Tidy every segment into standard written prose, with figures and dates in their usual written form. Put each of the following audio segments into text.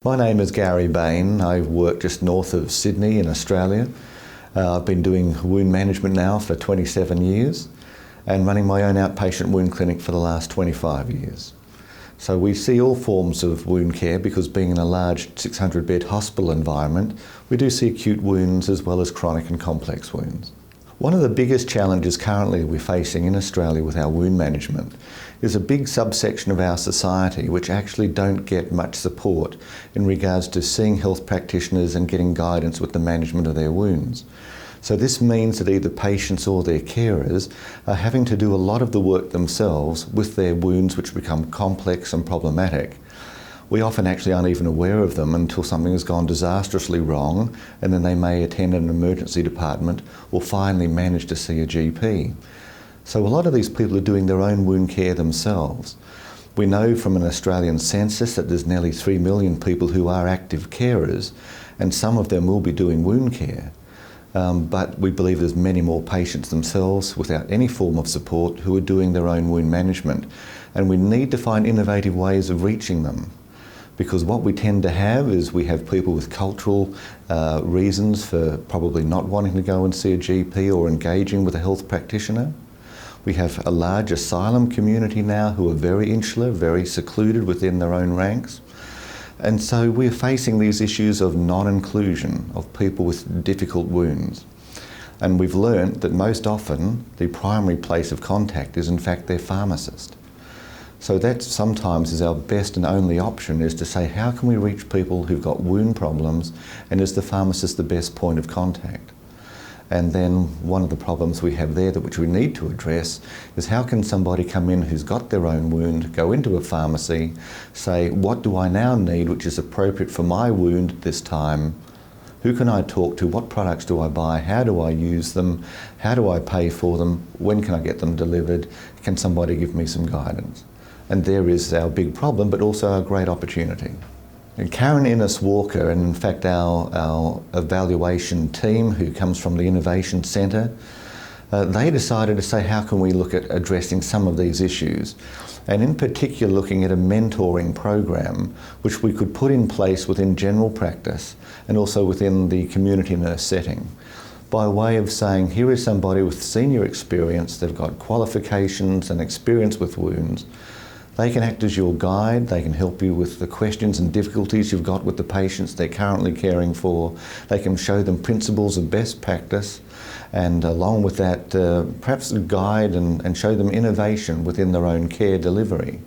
My name is Gary Bain. I work just north of Sydney in Australia. I've been doing wound management now for 27 years and running my own outpatient wound clinic for the last 25 years. So we see all forms of wound care because being in a large 600-bed hospital environment, we do see acute wounds as well as chronic and complex wounds. One of the biggest challenges currently we're facing in Australia with our wound management is a big subsection of our society which actually don't get much support in regards to seeing health practitioners and getting guidance with the management of their wounds. So this means that either patients or their carers are having to do a lot of the work themselves with their wounds which become complex and problematic. We often actually aren't even aware of them until something has gone disastrously wrong, and then they may attend an emergency department or finally manage to see a GP. So a lot of these people are doing their own wound care themselves. We know from an Australian census that there's nearly 3 million people who are active carers, and some of them will be doing wound care. But we believe there's many more patients themselves without any form of support who are doing their own wound management. And we need to find innovative ways of reaching them. Because what we tend to have is we have people with cultural reasons for probably not wanting to go and see a GP or engaging with a health practitioner. We have a large asylum community now who are very insular, very secluded within their own ranks. And so we're facing these issues of non-inclusion of people with difficult wounds. And we've learnt that most often the primary place of contact is in fact their pharmacist. So that sometimes is our best and only option, is to say, how can we reach people who've got wound problems, and is the pharmacist the best point of contact? And then one of the problems we have there, which we need to address, is how can somebody come in who's got their own wound, go into a pharmacy, say, what do I now need which is appropriate for my wound at this time? Who can I talk to? What products do I buy? How do I use them? How do I pay for them? When can I get them delivered? Can somebody give me some guidance? And there is our big problem, but also a great opportunity. And Karen Innes-Walker, and in fact our evaluation team who comes from the Innovation Centre, they decided to say, how can we look at addressing some of these issues? And in particular looking at a mentoring program which we could put in place within general practice and also within the community nurse setting, by way of saying, here is somebody with senior experience, they've got qualifications and experience with wounds. They can act as your guide, they can help you with the questions and difficulties you've got with the patients they're currently caring for. They can show them principles of best practice, and along with that, perhaps guide and show them innovation within their own care delivery.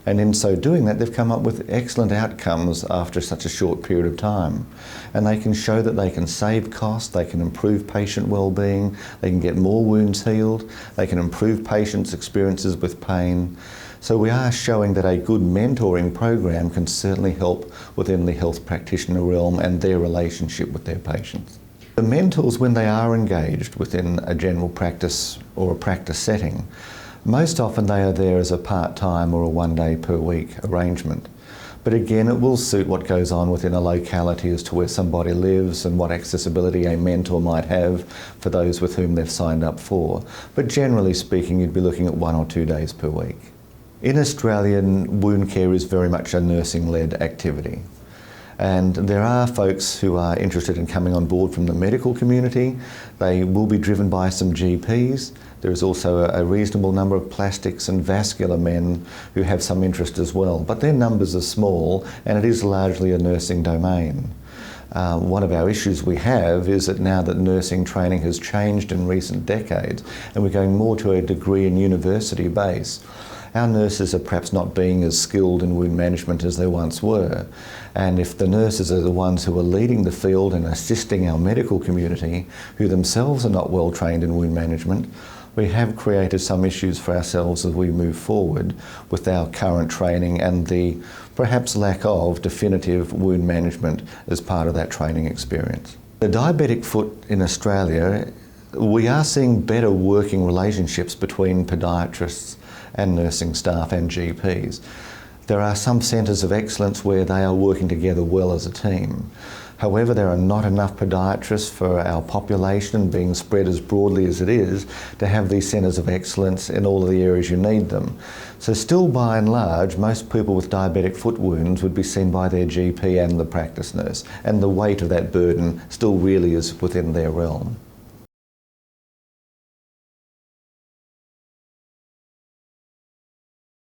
And in so doing that, they've come up with excellent outcomes after such a short period of time. And they can show that they can save costs, they can improve patient well-being, they can get more wounds healed, they can improve patients' experiences with pain. So we are showing that a good mentoring program can certainly help within the health practitioner realm and their relationship with their patients. The mentors, when they are engaged within a general practice or a practice setting, most often they are there as a part-time or a one-day-per-week arrangement. But again, it will suit what goes on within a locality as to where somebody lives and what accessibility a mentor might have for those with whom they've signed up for. But generally speaking, you'd be looking at 1 or 2 days per week. In Australia, wound care is very much a nursing-led activity. And there are folks who are interested in coming on board from the medical community. They will be driven by some GPs. There is also a reasonable number of plastics and vascular men who have some interest as well. But their numbers are small, and it is largely a nursing domain. One of our issues we have is that now that nursing training has changed in recent decades, and we're going more to a degree and university base, our nurses are perhaps not being as skilled in wound management as they once were. And if the nurses are the ones who are leading the field and assisting our medical community, who themselves are not well trained in wound management, we have created some issues for ourselves as we move forward with our current training and the perhaps lack of definitive wound management as part of that training experience. The diabetic foot in Australia, we are seeing better working relationships between podiatrists and nursing staff and GPs. There are some centres of excellence where they are working together well as a team. However, there are not enough podiatrists for our population, being spread as broadly as it is, to have these centres of excellence in all of the areas you need them. So still, by and large, most people with diabetic foot wounds would be seen by their GP and the practice nurse, and the weight of that burden still really is within their realm.